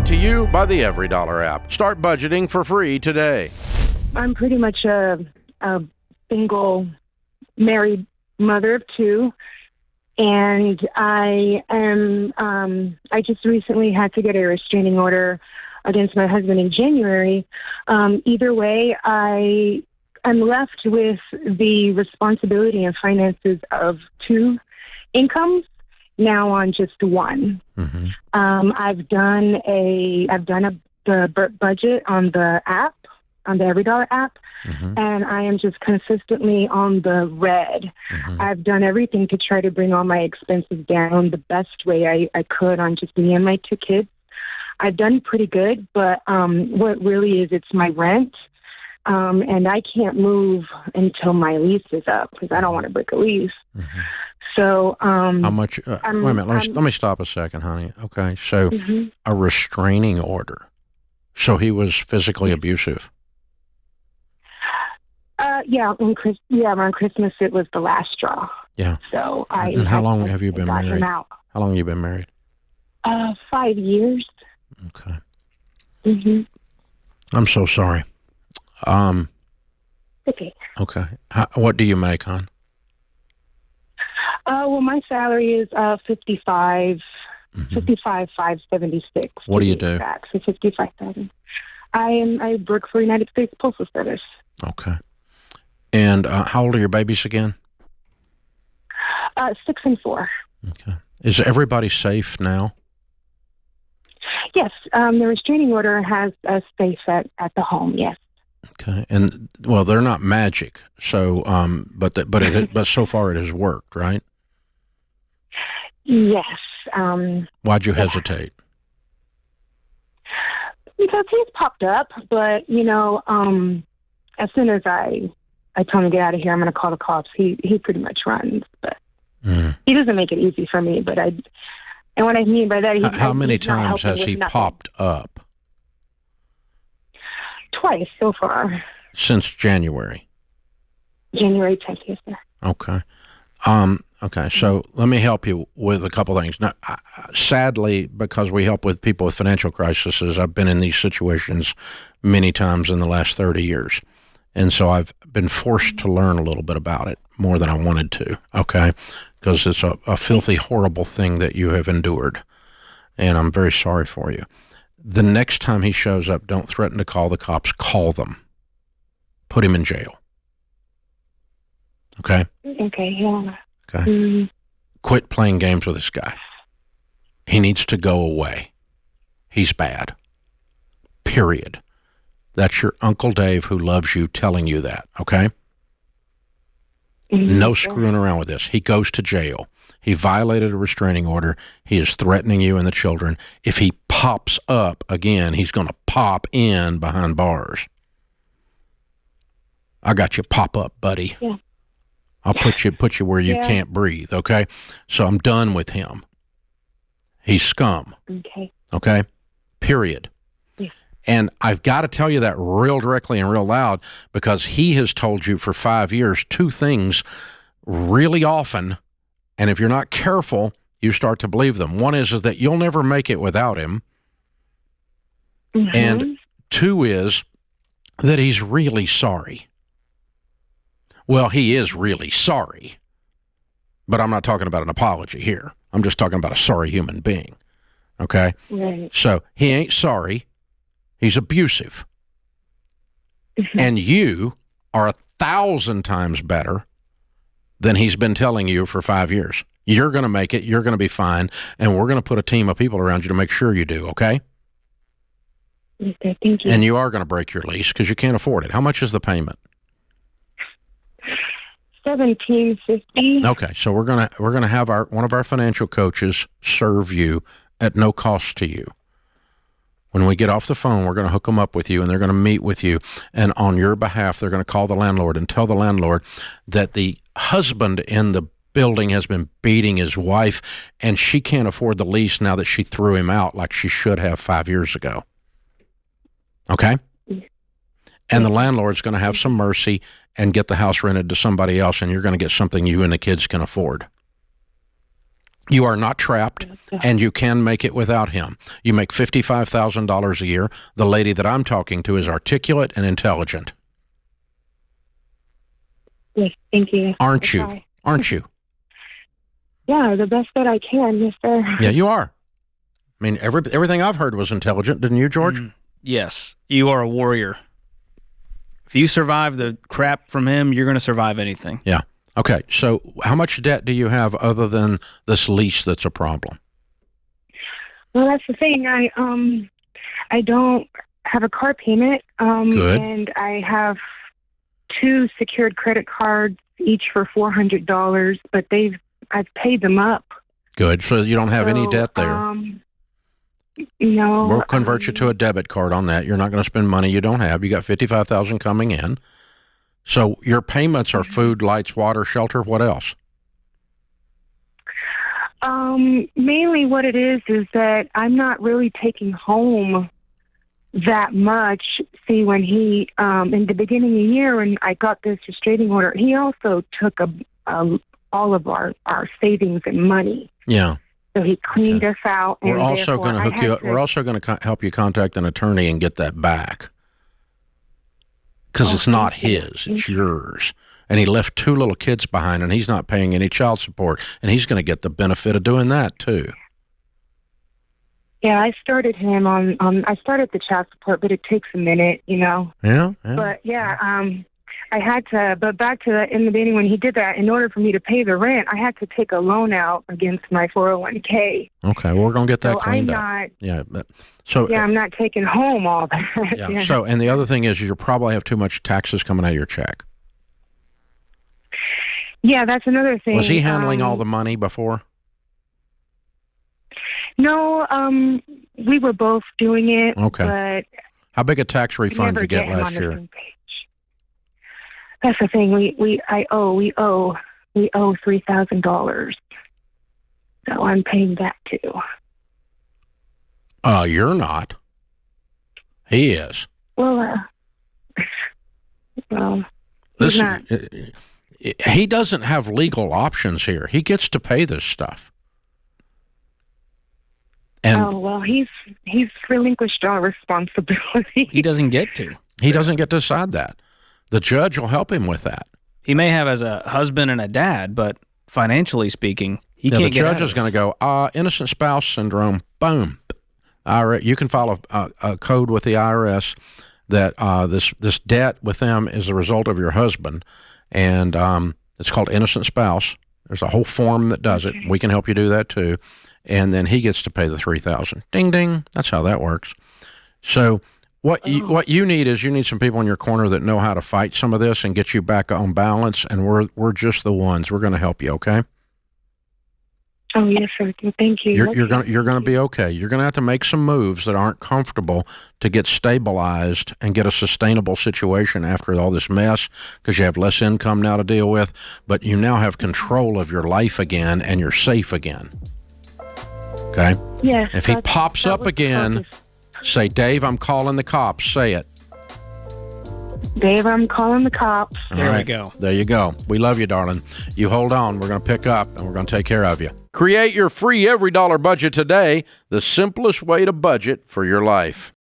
Brought to you by the Every Dollar app. Start budgeting for free today. I'm pretty much a single married mother of two. And I just recently had to get a restraining order against my husband in January. Either way, I'm left with the responsibility and finances of two incomes, now on just one. Mm-hmm. I've done the budget on the app, on the Every Dollar app, Mm-hmm. and I am just consistently on the red. Mm-hmm. I've done everything to try to bring all my expenses down the best way I could on just me and my two kids. I've done pretty good, but what really is, it's my rent, and I can't move until my lease is up because I don't want to break a lease. Mm-hmm. So, how much? Wait a minute. Let me stop a second, honey. Okay, so mm-hmm. a restraining order. So he was physically abusive. Around Christmas it was the last straw. Yeah. So And how long have you been married? How long have you been married? 5 years. Okay. Mm-hmm. I'm so sorry. Okay. Okay. What do you make, hon? Well, my salary is 55, Mm-hmm. 55,576. What do you do? So 55,000. I work for United States Postal Service. Okay. And how old are your babies again? 6 and 4. Okay. Is everybody safe now? Yes, the restraining order has us safe at the home. Yes. Okay. And well, they're not magic, so but so far it has worked, right? Yes. Why'd you hesitate? Because he's popped up, but as soon as I told him to get out of here, I'm going to call the cops. He pretty much runs, but he doesn't make it easy for me. But and what I mean by that, how many times has he popped up? Twice so far. Since January. January 10th, yes, sir. Okay. Okay, so let me help you with a couple things. Now, sadly, because we help with people with financial crises, I've been in these situations many times in the last 30 years. And so I've been forced to learn a little bit about it, more than I wanted to, okay? Because it's a filthy, horrible thing that you have endured. And I'm very sorry for you. The next time he shows up, don't threaten to call the cops. Call them. Put him in jail. Okay? Okay, yeah. Okay. Mm-hmm. Quit playing games with this guy. He needs to go away. He's bad. Period. That's your Uncle Dave who loves you telling you that, okay? Mm-hmm. No screwing around with this. He goes to jail. He violated a restraining order. He is threatening you and the children. If he pops up again, he's going to pop in behind bars. I got you. Pop up, buddy. Yeah. I'll put you where you can't breathe, okay? So I'm done with him. He's scum. Okay. Okay? Period. Yeah. And I've got to tell you that real directly and real loud because he has told you for 5 years two things really often, and if you're not careful, you start to believe them. One is that you'll never make it without him. Mm-hmm. And two is that he's really sorry. Well, he is really sorry, but I'm not talking about an apology here. I'm just talking about a sorry human being, okay? Right. So he ain't sorry. He's abusive. Mm-hmm. And you are 1,000 times better than he's been telling you for 5 years. You're going to make it. You're going to be fine. And we're going to put a team of people around you to make sure you do, okay? Okay, thank you. And you are going to break your lease because you can't afford it. How much is the payment? $1,750. Okay, so we're gonna have one of our financial coaches serve you at no cost to you. When we get off the phone, we're going to hook them up with you, and they're going to meet with you, and on your behalf, they're going to call the landlord and tell the landlord that the husband in the building has been beating his wife, and she can't afford the lease now that she threw him out like she should have 5 years ago. Okay? And the landlord's going to have some mercy and get the house rented to somebody else, and you're going to get something you and the kids can afford. You are not trapped, and you can make it without him. You make $55,000 a year. The lady that I'm talking to is articulate and intelligent. Yes, thank you. Aren't you? Aren't you? Yeah, the best that I can, yes, sir. Yeah, you are. I mean, everything I've heard was intelligent, didn't you, George? Yes, you are a warrior. If you survive the crap from him, you're going to survive anything. Yeah. Okay, so how much debt do you have other than this lease that's a problem? Well, that's the thing. I don't have a car payment. Good. And I have 2 secured credit cards, each for $400, but I've paid them up. Good. So you don't have any debt there. No. We'll convert you to a debit card on that. You're not going to spend money you don't have. You got $55,000 coming in. So your payments are food, lights, water, shelter. What else? Mainly what it is that I'm not really taking home that much. See, when he, in the beginning of the year, when I got this restraining order, he also took all of our savings and money. Yeah. So he cleaned us out. And we're also going to hook you up. We're also going to help you contact an attorney and get that back. Because it's not his, it's yours. And he left 2 little kids behind, and he's not paying any child support. And he's going to get the benefit of doing that, too. Yeah, I started him I started the child support, but it takes a minute, you know. Yeah. But, I had to, but back to in the beginning when he did that, in order for me to pay the rent, I had to take a loan out against my 401k. Okay, well, we're going to get that cleaned up. I'm not taking home all that. Yeah. So, and the other thing is you probably have too much taxes coming out of your check. Yeah, that's another thing. Was he handling all the money before? No, we were both doing it. Okay. But how big a tax refund did you get last year? That's the thing. We owe $3,000. So I'm paying that too. You're not. He is. Well, he's not. He doesn't have legal options here. He gets to pay this stuff. And he's relinquished all responsibility. He doesn't get to. He doesn't get to decide that. The judge will help him with that. He may have as a husband and a dad, but financially speaking, he can't get out of The judge is going to go, innocent spouse syndrome, boom. You can file a code with the IRS that this debt with them is a result of your husband, and it's called innocent spouse. There's a whole form that does it. We can help you do that too. And then he gets to pay the $3,000. Ding, ding. That's how that works. So what you need is you need some people in your corner that know how to fight some of this and get you back on balance, and we're just the ones. We're going to help you, okay? Oh, yes, sir. Thank you. You're going to be okay. You're going to have to make some moves that aren't comfortable to get stabilized and get a sustainable situation after all this mess, because you have less income now to deal with, but you now have control of your life again and you're safe again. Okay? Yes. If he pops up again, say, Dave, I'm calling the cops. Say it. Dave, I'm calling the cops. There we go. There you go. We love you, darling. You hold on. We're going to pick up, and we're going to take care of you. Create your free every dollar budget today, the simplest way to budget for your life.